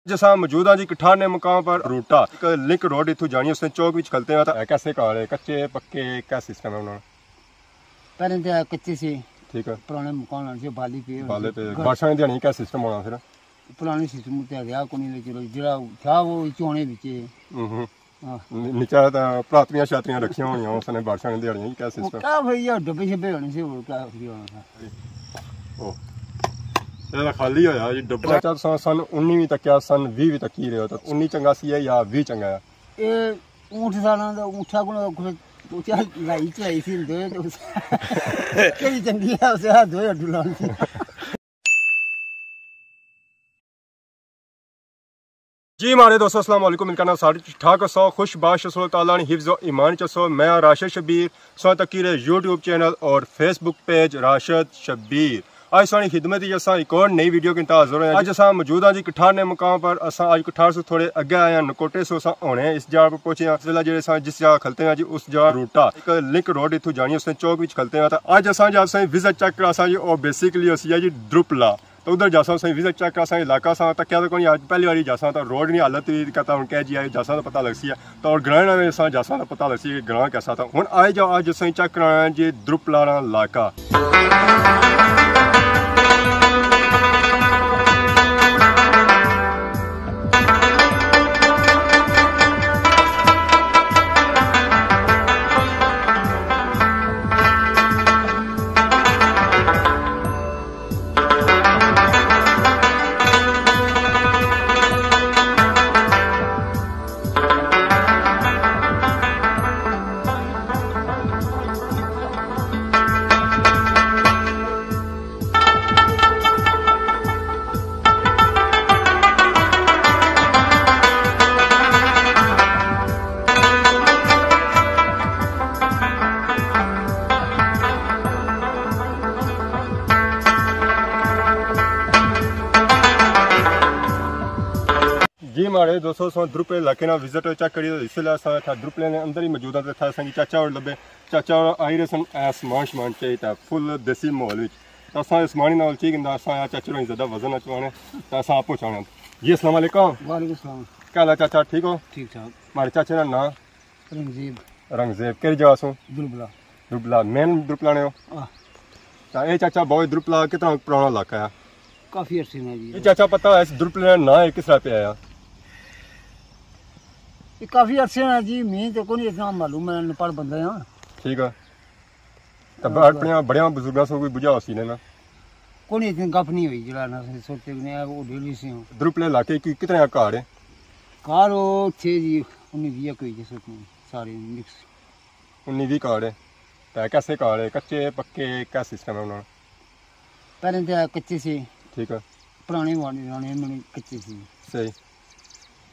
जैसा मौजूद हाँ जी कठार ने मुकाम पर भड़ोटा एक लिंक रोड इतों जानी उसने चौक विच खलते हैं तो कैसे कार है कच्चे पक्के क्या सिस्टम है उन्होंने पहले तो कच्चे से ठीक है पुराने मकान से बाली पे बादशाह दिहाड़ी क्या सिस्टम होना फिर पुराने सिस्टम ते गया को नहीं चलो जरा था वो चोने विच नीचा प्रातरियां शात्रियां रखियां होनियां उसने बादशाह दिहाड़ी क्या सिस्टम क्या भैया डब्बे शब्बे होने से और क्या होना था ओ ये खाली होया जी डब्बा चाचा सन 19वीं तक क्या सन 20वीं तक ही रहे तो 19 चंगा सी है या 20 चंगा है ए ऊंट साना दा ऊंठा को तो चल लाई चलाई सी दे तो केड़ी चंगी है उसे हाथ धोया डुलान सी जी हमारे दोस्तों अस्सलाम वालेकुम इनका नाम साड़ी ठाक सो खुश बाश ताला ने हिफ्ज़ व ईमान चसो मैं राशिद शबीर सो तकीर यूट्यूब चैनल और फेसबुक पेज राशिद शबीर आज सारी खिदमत असा एक और नई वीडियो के हाजिर हैं। आज असा मौजूद हाँ जी कठार ने मुकाम पर असा आज कठार से थोड़े अगे आए हैं नकोटे से होने इस जगह पर पहुंचे हैं जो जिस जगह खलते हैं जी उस जगह भड़ोटा एक लिंक रोड इतों जानी उसने चौक विच खलते हैं अज असा जो विजिट चेक करा जी और बेसिकली असी है जी डूबला तो उधर जासा सही विजिट चेक करा इलाका सा तो क्या तो कोई आज पहली बार जासा तो रोड नहीं हालत कहता हूँ कह जी आए जासा तो पता लग सी है तो और ग्रां में जासा तो पता लग सी है ग्रां कैसा था हूँ आए जाओ आज सही चेक कराना जी डूबला इलाका जी हमारे दोस्तों द्रुपले इलाके ना विजिट चेक करिए इसलिए था द्रुपले ने अंदर ही मौजूद था असांजी चाचा और लभे चाचा और आई रहे सन समान शमान चाहिए था फुल देसी माहौल में तो असा समान नाल ठीक इंदा असा चाचा ने ज़्यादा वजन अचवाने तो असा आप पहुँचाना जी अस्सलाम वालेकुम वालेकुम सलाम क्या हाल चाचा ठीक हो ठीक ठाक हमारे चाचे का नाम रंगजेब कई जगह सो दुबला मेन द्रुपला ने हो तो ये चाचा बहुत द्रुपला कितना पुराना इलाका है काफ़ी अर्से में जी ये चाचा पता है इस द्रुपले ना है किस तरह पे आया ये काफ़ी अर्से में जी मैं तो कोई इतना मालूम है नेपाल बंदा है ठीक है तब अपने बड़े बुजुर्गों से कोई बुझा सी ने ना कोई इतनी गप नहीं हुई जरा ना सोचते कि वो डेली से हो द्रुपले इलाके की कितने कार है कार वो 6 जी 19-20 कोई जैसे सारे मिक्स 19-20 कार है तो कैसे कार है कच्चे पक्के क्या सिस्टम है उन्होंने पहले तो कच्चे से ठीक है पुराने वाले मैंने कच्चे से सही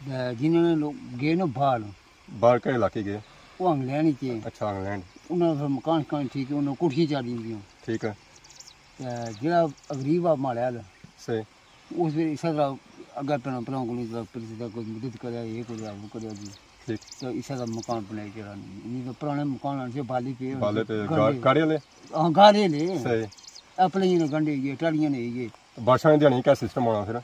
जिन्होंने लोग गए ना बाहर के इलाके गए वो इंग्लैंड के अच्छा इंग्लैंड उन्होंने फिर मकान ठीक है उन्होंने कोठियाँ चार दी ठीक है जो गरीब आ माड़ा सही उस इस तरह अगर भैन भ्राओं को कोई मदद करे ये वो करे जी ठीक तो इस तरह मकान बनाए जरा नहीं तो पुराने मकान से बाली पे गाड़ी ले हाँ गाड़ी ले सही अपने गंढे ये टालियां ने ये बादशाह दिहाड़ी क्या सिस्टम होना फिर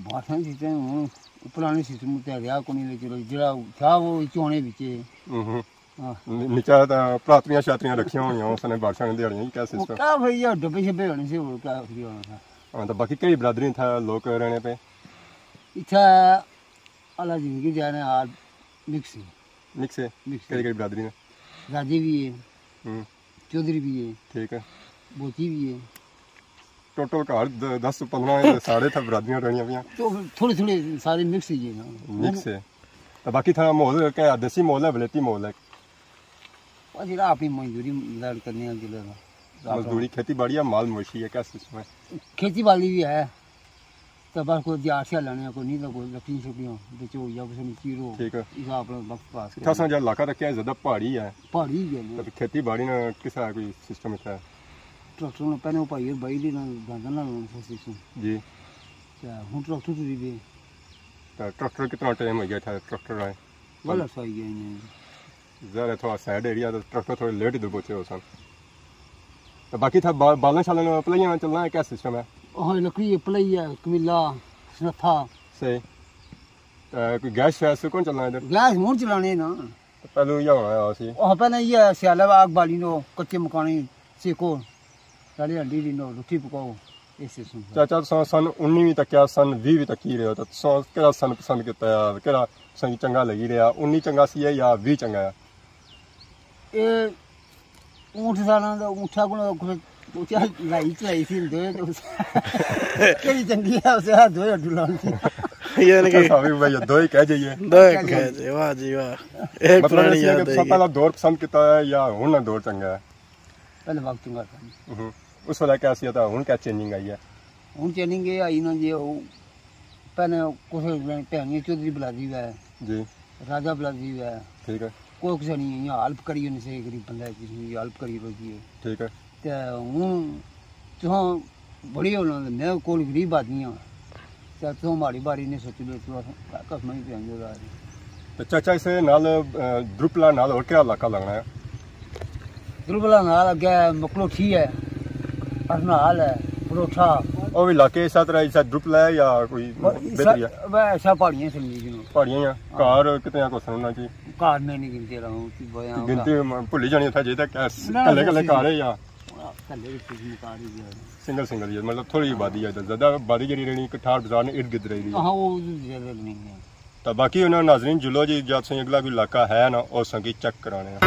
बादशाह सिस्टम पुराने सिस्टम ते गया को नहीं चलो जरा था वो चोने विच नीचा प्रातरियां शात्रियां रखियां होनियां उसने बादशाह दिहाड़ी क्या सिस्टम क्या भैया डब्बे शब्बे होने से और क्या होना था हाँ तो बाकी कई बरादरी था लोग रहने पे इतना अलग जिंदगी जाने आज मिक्स है कई बरादरी ने राजी भी है चौधरी भी है ठीक है बोची भी है टोटल घर 10-15 साढ़े था बरादरियां रहनियां पियां तो थोड़ी थोड़ी सारे मिक्स ही है ना मिक्स है तो बाकी था माहौल क्या देसी माहौल है बलेती माहौल है और जरा अपनी मजदूरी लड़ करने के लिए मजदूरी खेती बाड़ी है माल मवेशी है क्या सिस्टम है खेती बाड़ी भी है तो बस कोई दिहाड़ से लाने को नहीं तो कोई लकड़ी छुट्टियाँ बेचो या कुछ नहीं चीरो ठीक है इस अपना वक्त पास इतना सा इलाका तो क्या है ज़्यादा पहाड़ी है है तो खेती बाड़ी ना किस तरह कोई सिस्टम है ट्रैक्टर ने पहले भाई भाई दी ना गांधा ना सिस्टम जी क्या हूँ ट्रैक्टर तो भी तो ट्रैक्टर कितना टाइम हो गया था ट्रैक्टर आए वाला सही गया ज़्यादा थोड़ा साइड एरिया तो ट्रैक्टर थोड़े लेट इधर पहुँचे हो सन तो बाकी था बालन शालन पलाइयाँ चलना है क्या सिस्टम है हाँ लकड़ी पलाई है कमीला सनथा सही कोई गैस वैस कौन चलना इधर गैस मुंह चलाने ना पहले ये होना सी ओह पहले ये सियाला आग बाली नो कच्चे मकाने सेको सारी हंडी दी नो रोटी पकाओ ऐसे सुन चाचा सन 19वीं तक या सन 20वीं तक ही रहे हो तो केड़ा सन पसंद किया केड़ा सन चंगा लगी रहा 19 चंगा सी है या 20 चंगा है ये ऊँट साला दा ऊँटा को कुछ लाई चलाई सी दो केड़ी चंगी है उसे हाथ दो डुलान ये नहीं अभी भाई दो ही कह जाइए वाह जी वाह एक पुरानी याद है पहला दौर पसंद किया है या हुन दौर चंगा है पहले वक्त चंगा था उस वाला क्या सी था हुन क्या चेंजिंग आई है हुन चेंजिंग ये आई ना जी पहले कुछ भैनी चौधरी बुलादी है जी राजा बुलादी है ठीक है कोई कुछ नहीं यहाँ हेल्प करी उन्हें से गरीब बंदा किसी हेल्प करी रोजी है ठीक है ते हूँ तुहाँ बड़ी होना मैं कोल गरीब आदमी हाँ ते तुम हमारी बारी ने सोच लो तू कसम ही पहन तो चाचा इसे नाल द्रुपला नाल और क्या इलाका लगना है दुर्बला नाल अगे मकरोठी है अरनाल है भड़ोटा और इलाके इस तरह इस द्रुपला है या कोई बेहतरी है वह ऐसा पहाड़ियाँ समझी जी पहाड़ियाँ हैं कार कितने को सुनना जी कार में नहीं गिनते रहा हूँ गिनती भुली जानी था जी कल्ले कल्ले कार है या सिंगल सिंगल ही मतलब थोड़ी आबादी है ज़्यादा आबादी जी रहनी कठार बाजार ने इर्द गिर्द रही हाँ वो ज़्यादा नहीं है तो बाकी उन्होंने नाजरीन जुलो जी जब से अगला कोई इलाका है ना और संगी चेक कराने हैं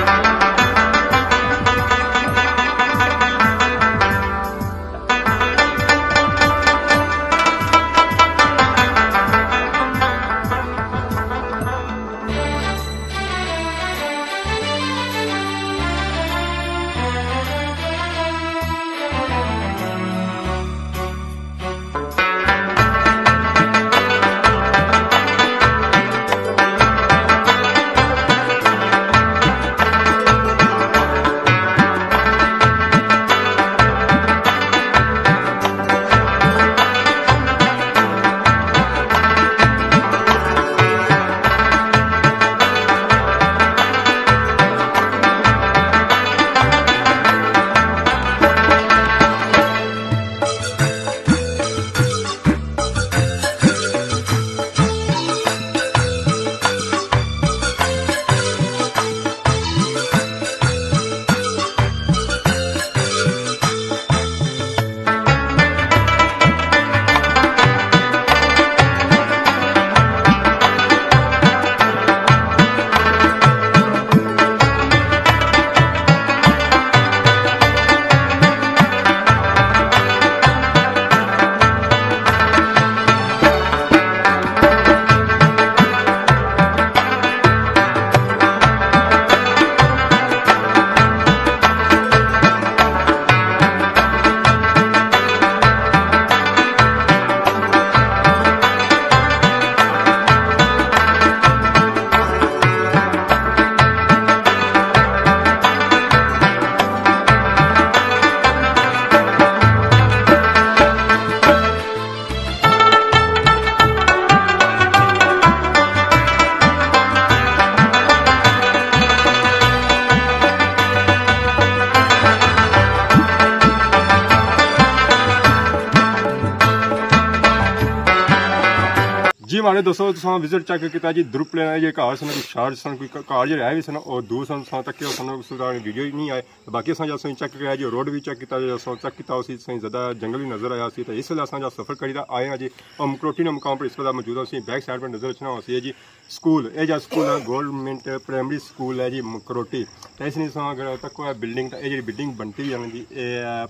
जी हमारे दोस्तों तुम विजिट चेक किया जी द्रुपले ये घर सन शार सन कोई घर जो रहे भी सन और दूर सन तक सन उस वीडियो ही नहीं आए बाकी अस चेक किया जी रोड भी चेक किया चेक किया उसी ज़्यादा जंगल भी नजर आया तो इस वेले अस सफर करी आए हैं जी और मकरोटी ने मुकाम पर इस वेले मौजूद है बैक साइड पर नजर रखना है जी स्कूल ये जो स्कूल है गवर्नमेंट प्राइमरी स्कूल है जी मकरोटी तो इसलिए अगर तक बिल्डिंग ये जी बिल्डिंग बनती है जी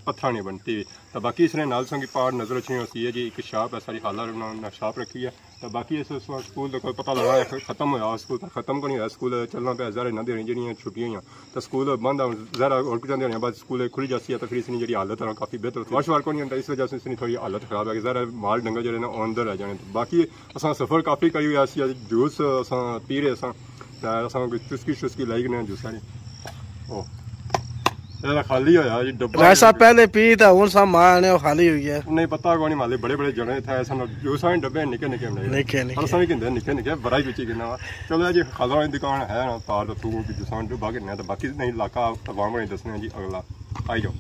पत्थर ने बनती हुई तो बाकी इसने नाल संगी पहाड़ नजर रखनी होती है जी एक शॉप है सारी हाल शॉप रखी है तो बाकी इस स्कूल का कोई पता लगा खत्म होया स्कूल तो खत्म को नहीं होया स्कूल चलना पे ज़रा ना देनी जी छुट्टियां ही तो स्कूल बंद ज़रा और कुछ देने बाद स्कूल खुली जाती है तो फिर इसकी जी हालत है काफ़ी बेहतर वर्ष वार को नहीं होता इस वजह से इसकी थोड़ी हालत खराब है ज़रा माल डंगर जो ना अंदर रह जाने बाकी अस सफ़र काफ़ी करी हुआ जूस अस पी रहे अस चुस्की शुस्की लाई गए जूसा नहीं ओह खाली होया जी डब्बा ऐसा पहले पी था हुन सब मां खाली हो गया नहीं पता को नहीं माले बड़े बड़े जड़े थे ऐसा जूसा डब्बे निके निके निके निके निके निके बड़ा ही बिची गिना चलो जी खाला वाली दुकान है ना तार तो तू जूसा डब्बा गिनना तो बाकी नहीं इलाका तमाम नहीं दसने जी अगला आई जाओ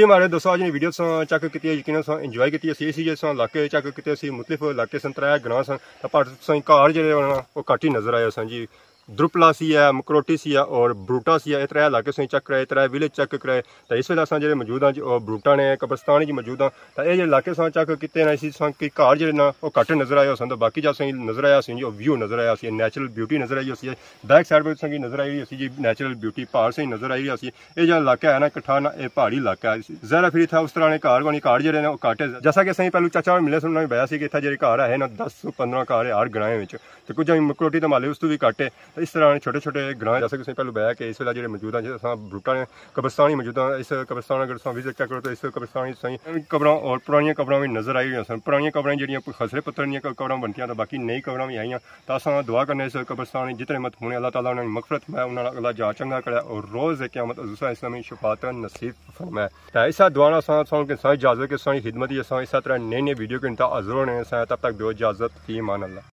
जी हमारे दोस्तों आज वीडियो चेक की यकीन इंजॉय की इसी इलाके चेक किए मुख्तलिफ इलाके सन 3 ग्रां सन पर घर जो घट ही नजर आए सन जी दुरपला सी है मकरोटी सी है और भड़ोटा सी है 3 इलाके चेक कराए 3 विलेज चेक कराए तो इस वेले जो मौजूद हाँ भड़ोटा ने कब्रस्तान जी मौजूद हाँ तो ये इलाके चेक किए ना इसी घर जो घट नजर आए सन तो बाकी जो नजर आया जो व्यू नजर आया नैचुरल ब्यूटी नजर आई बैक साइड पर नजर आई जी नैचुरल ब्यूटी पहाड़ से नजर आई ये जो इलाका है ना कट्ठा ना ये पहाड़ी इलाका है ज़रा फिर था उस तरह घर बनी घर जो घट है जैसा कि असं पहलू चाचा मिले सुनना पाया कि इतना जो घर है ना 10-15 घर हर ग्रां में तो कुछ मकरोटी तो माले उस तो भी घट है तो इस तरह छोटे छोटे ग्रां जैसे कि पहलू बया कि इस वे जो मौजूद हैं भड़ोटा ने कब्रस्तान ही मौजूद है इस कब्रस्तान अगर विजिट चेक करो तो इस कब्रस्तान कबर और पुरानी कबर भी नजर आई हुई सन पुरानी कबर जो खसरे पत्थर कबर बनती तो बाकी नई कबर भी आई तो अस दुआ करने इस कब्रस्तान जितने मत होने अल्लाह ताला उन्होंने मगफरत फरमाए उन्होंने अल्लाह जा चंगा करे और रोज़ क़यामत इस्लामी शफात नसीब फरमाए तो इस दुआ इजाज़त के खिदमत इस तरह नई नई वीडियो के इंतजार होने तब तक दो इजाज़त फी मान अल्लाह।